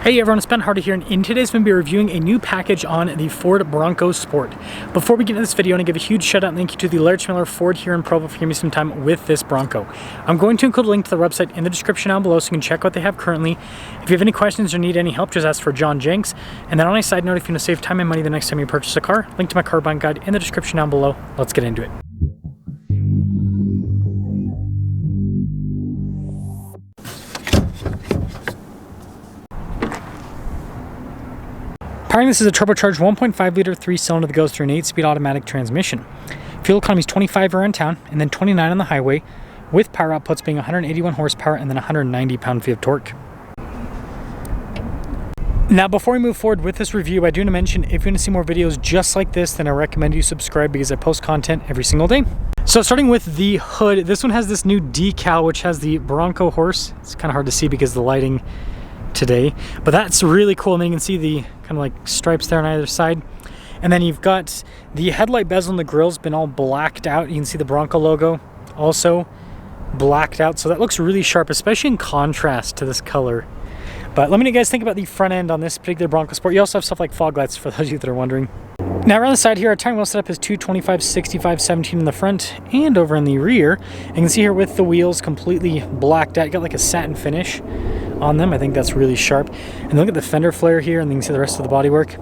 Hey everyone, it's Ben Hardy here, and in today's video, we'll be reviewing a new package on the Ford Bronco Sport. Before we get into this video, I want to give a huge shout out and thank you to the Larry Miller Ford here in Provo for giving me some time with this Bronco. I'm going to include a link to the website in the description down below so you can check what they have currently. If you have any questions or need any help, just ask for John Jenks. And then on a side note, if you want to save time and money the next time you purchase a car, link to my car buying guide in the description down below. Let's get into it. Powering this is a turbocharged 1.5 liter 3-cylinder that goes through an 8-speed automatic transmission. Fuel economy is 25 around town and then 29 on the highway, with power outputs being 181 horsepower and then 190 pound-feet of torque. Now before we move forward with this review, I do want to mention if you want to see more videos just like this, then I recommend you subscribe because I post content every single day. So starting with the hood, this one has this new decal which has the Bronco horse. It's kind of hard to see because of the lighting today, but that's really cool. And then you can see the kind of like stripes there on either side. And then you've got the headlight bezel and the grill's been all blacked out. You can see the Bronco logo also blacked out, so that looks really sharp, especially in contrast to this color. But let me know what you guys think about the front end on this particular Bronco Sport. You also have stuff like fog lights for those of you that are wondering. Now around the side here, our tire wheel setup is 225, 65, 17 in the front and over in the rear. You can see here with the wheels completely blacked out, you got like a satin finish on them. I think that's really sharp. And look at the fender flare here, and then you can see the rest of the bodywork.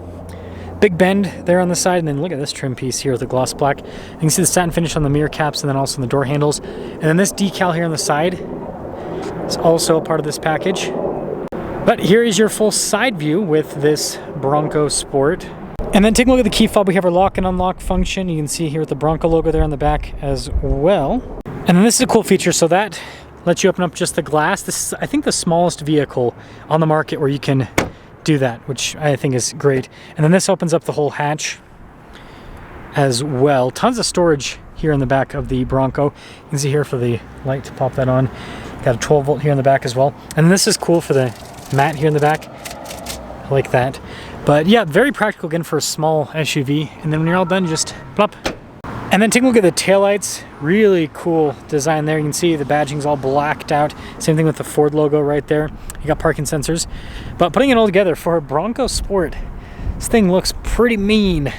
Big bend there on the side, and then look at this trim piece here with the gloss black. You can see the satin finish on the mirror caps and then also on the door handles. And then this decal here on the side is also a part of this package. But here is your full side view with this Bronco Sport. And then take a look at the key fob. We have our lock and unlock function. You can see here with the Bronco logo there on the back as well. And then this is a cool feature, so that lets you open up just the glass. This is, I think, the smallest vehicle on the market where you can do that, which I think is great. And then this opens up the whole hatch as well. Tons of storage here in the back of the Bronco. You can see here for the light to pop that on. Got a 12 volt here in the back as well. And this is cool for the mat here in the back. I like that. But yeah, very practical again for a small SUV. And then when you're all done, just plop. And then take a look at the taillights. Really cool design there. You can see the badging's all blacked out. Same thing with the Ford logo right there. You got parking sensors. But putting it all together for a Bronco Sport, this thing looks pretty mean.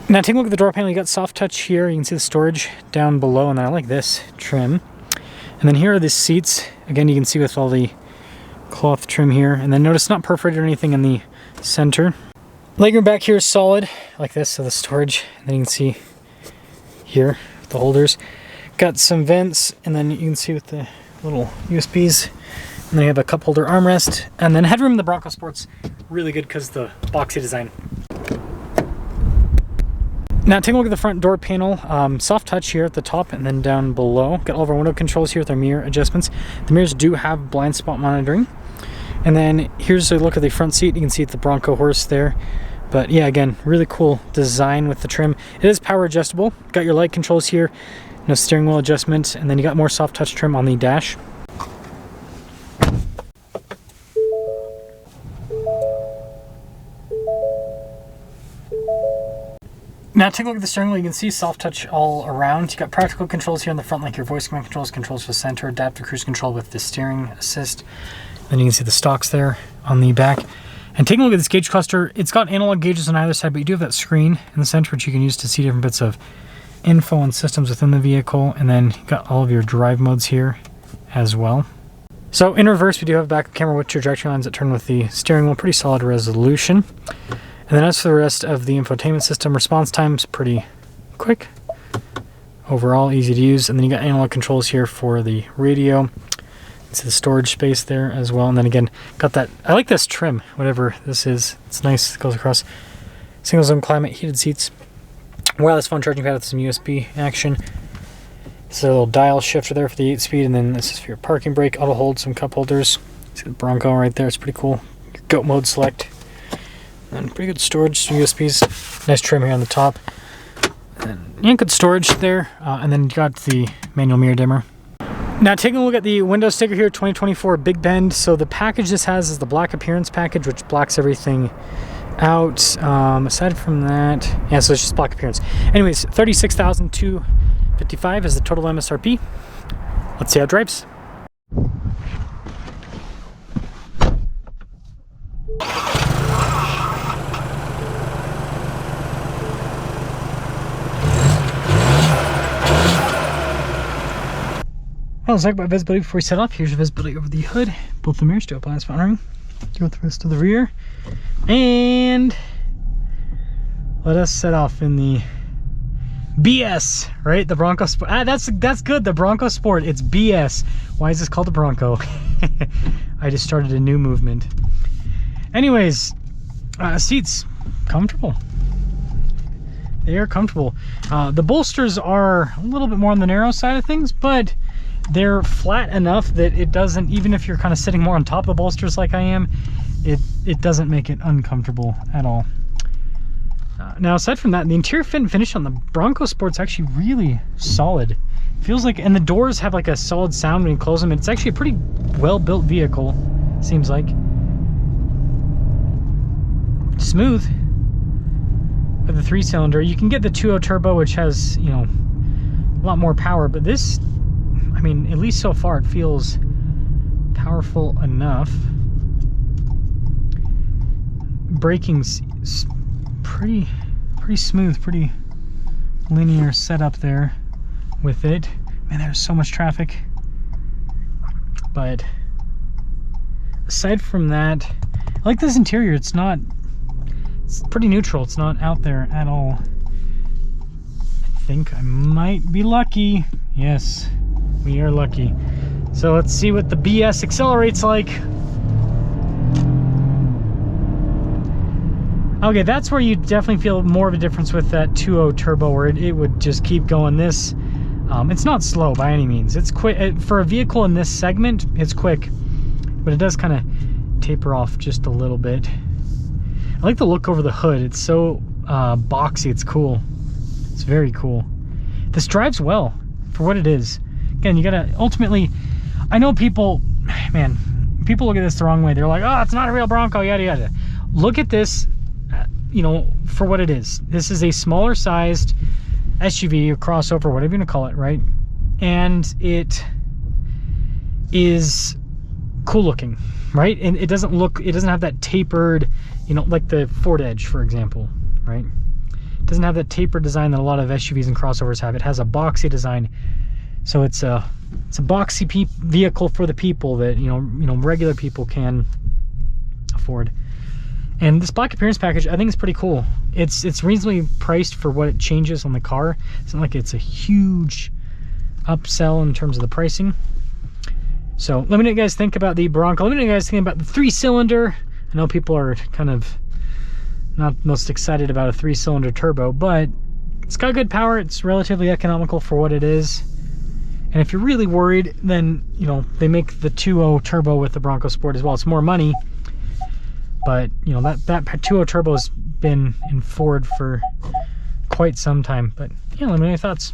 Now take a look at the door panel. You got soft touch here. You can see the storage down below, and then I like this trim. And then here are the seats. Again, you can see with all the cloth trim here. And then notice not perforated or anything in the center. Legroom back here is solid, like this, so the storage. And then you can see here, the holders. Got some vents, and then you can see with the little USBs. And then you have a cup holder armrest. And then headroom in the Bronco Sport's really good because of the boxy design. Now take a look at the front door panel. Soft touch here at the top and then down below. Got all of our window controls here with our mirror adjustments. The mirrors do have blind spot monitoring. And then here's a look at the front seat. You can see the Bronco horse there. But yeah, again, really cool design with the trim. It is power adjustable. Got your light controls here. No steering wheel adjustment. And then you got more soft touch trim on the dash. Now take a look at the steering wheel. You can see soft touch all around. You got practical controls here in the front, like your voice command controls, controls for the center, adaptive cruise control with the steering assist. Then you can see the stocks there on the back. And taking a look at this gauge cluster, it's got analog gauges on either side, but you do have that screen in the center, which you can use to see different bits of info and systems within the vehicle. And then you got all of your drive modes here as well. So in reverse, we do have a backup camera with your direction lines that turn with the steering wheel. Pretty solid resolution. And then as for the rest of the infotainment system, response time's pretty quick. Overall, easy to use. And then you got analog controls here for the radio. See the storage space there as well. And then again, got that, I like this trim, whatever this is. It's nice, it goes across. Single zone climate, heated seats. Wireless phone charging pad with some USB action. It's a little dial shifter there for the 8-speed, and then this is for your parking brake, auto hold, some cup holders. See the Bronco right there, it's pretty cool. Your goat mode select. And pretty good storage, some USBs. Nice trim here on the top. And yeah, good storage there. And then you got the manual mirror dimmer. Now taking a look at the window sticker here, 2024 Big Bend. So the package this has is the black appearance package, which blacks everything out. Aside from that, yeah, so it's just black appearance. Anyways, $36,255 is the total MSRP. Let's see how it drives. let's talk about visibility before we set off. Here's your visibility over the hood. Both the mirrors, do apply spot ring. Go with the rest of the rear. And let us set off in the BS, right? The Bronco Sport. That's good. The Bronco Sport. It's BS. Why is this called the Bronco? I just started a new movement. Anyways, seats comfortable. They are comfortable. The bolsters are a little bit more on the narrow side of things, but they're flat enough that it doesn't, even if you're kind of sitting more on top of the bolsters like I am, it doesn't make it uncomfortable at all. Now, aside from that, the interior fit and finish on the Bronco Sport's actually really solid. Feels like, and the doors have like a solid sound when you close them. It's actually a pretty well-built vehicle, seems like. Smooth. With the 3-cylinder, you can get the 2.0 turbo, which has, you know, a lot more power, but this, I mean, at least so far, it feels powerful enough. Braking's pretty smooth, pretty linear setup there with it. Man, there's so much traffic. But aside from that, I like this interior. It's pretty neutral. It's not out there at all. I think I might be lucky. Yes, we are lucky. So let's see what the BS accelerates like. Okay, that's where you definitely feel more of a difference with that 2.0 turbo, where it would just keep going. This, it's not slow by any means. It's quick for a vehicle in this segment. It's quick, but it does kind of taper off just a little bit. I like the look over the hood. It's so boxy. It's cool. It's very cool. This drives well for what it is. Again, you gotta ultimately. I know people, man, people look at this the wrong way. They're like, oh, it's not a real Bronco, yada yada. Look at this. You know, for what it is. This is a smaller sized SUV or crossover, whatever you want to call it, right? And it is cool looking, right? And it doesn't have that tapered, you know, like the Ford Edge, for example, right? It doesn't have that tapered design that a lot of SUVs and crossovers have. It has a boxy design. So it's a boxy vehicle for the people that, you know, regular people can afford. And this black appearance package, I think, is pretty cool. It's reasonably priced for what it changes on the car. It's not like it's a huge upsell in terms of the pricing. So let me know what you guys think about the Bronco. Let me know what you guys think about the 3-cylinder. I know people are kind of not most excited about a 3-cylinder turbo, but it's got good power. It's relatively economical for what it is. And if you're really worried, then, you know, they make the 2.0 turbo with the Bronco Sport as well. It's more money. But, you know, that 2.0 turbo has been in Ford for quite some time. But, yeah, let me know your thoughts.